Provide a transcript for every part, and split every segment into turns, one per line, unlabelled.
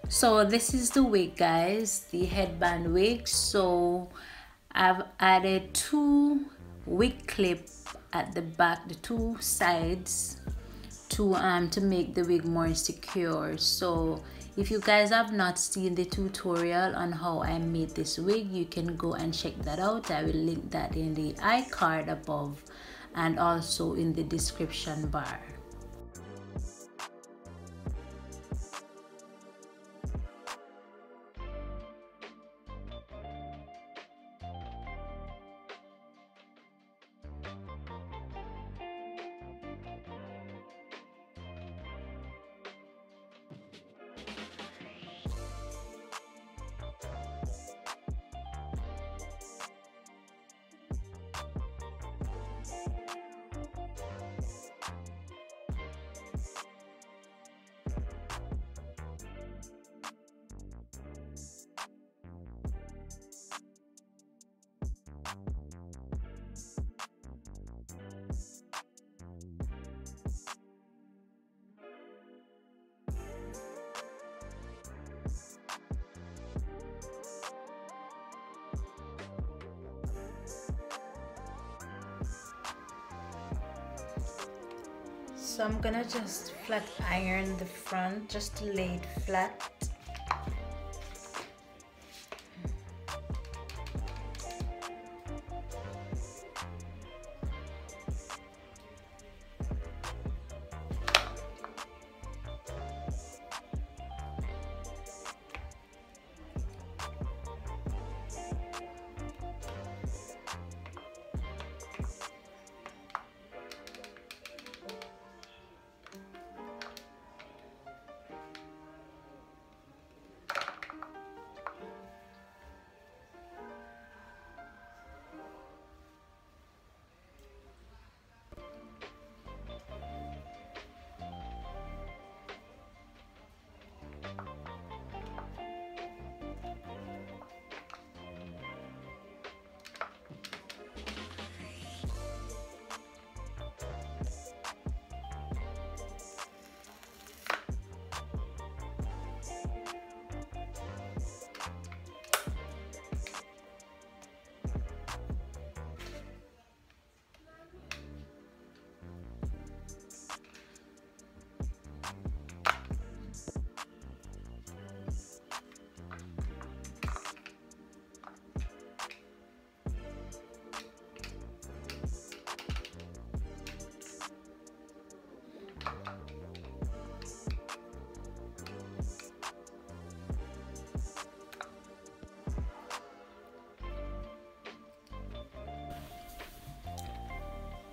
So this is the wig, guys, the headband wig. So I've added two wig clip at the back, the two sides, to make the wig more secure. So if you guys have not seen the tutorial on how I made this wig, you can go and check that out. I will link that in the iCard above and also in the description bar. So I'm gonna just flat iron the front, just to lay it flat.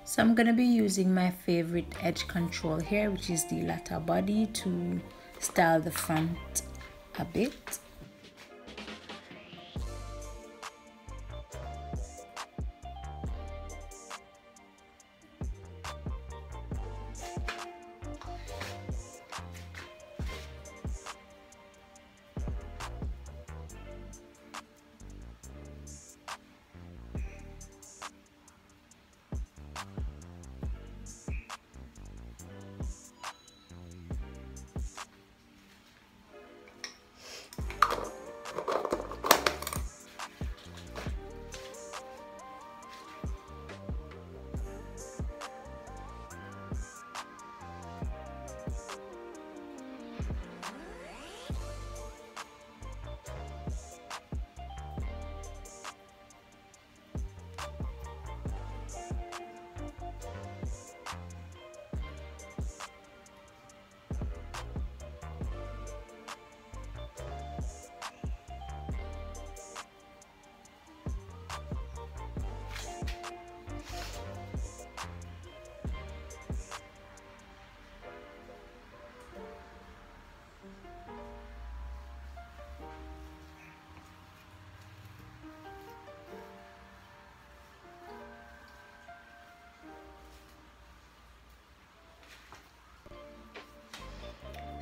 So I'm gonna be using my favorite edge control here, which is the latter body, to style the front a bit.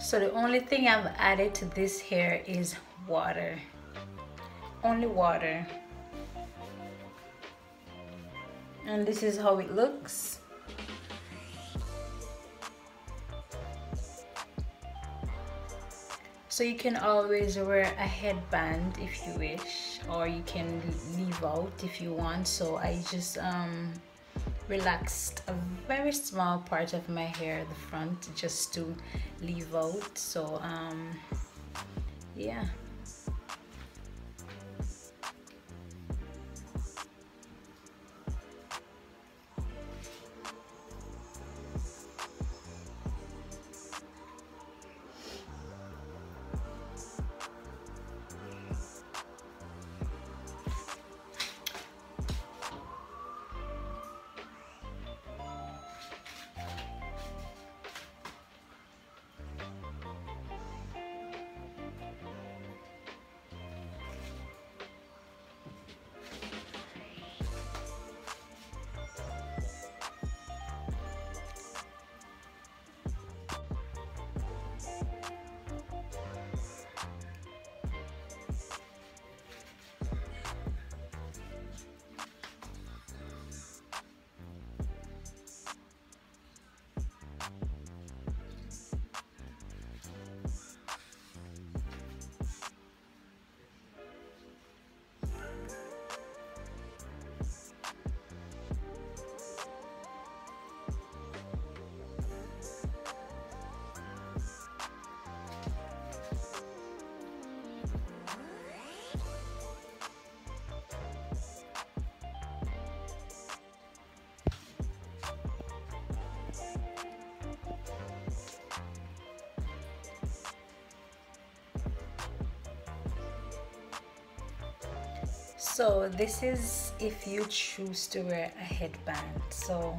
So the only thing I've added to this hair is water. Only water. And this is how it looks. So you can always wear a headband if you wish, or you can leave out if you want. So I just relaxed a very small part of my hair, the front, just to leave out. So yeah. So this is if you choose to wear a headband. So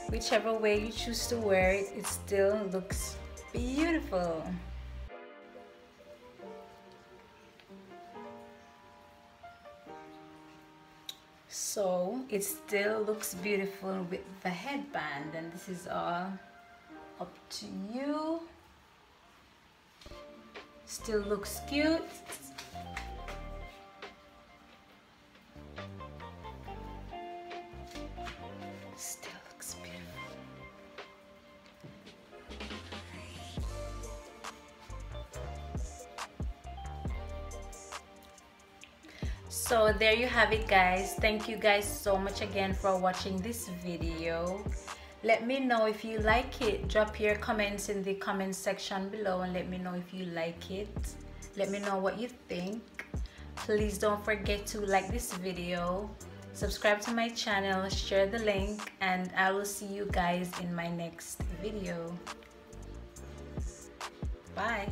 whichever way you choose to wear it, it still looks beautiful. So it still looks beautiful with the headband, and this is all up to you. Still looks cute. Still looks beautiful. So there you have it, guys. Thank you guys so much again for watching this video. Let me know if you like it. Drop your comments in the comment section below and let me know if you like it. Let me know what you think. Please don't forget to like this video, subscribe to my channel, share the link, and I will see you guys in my next video. Bye.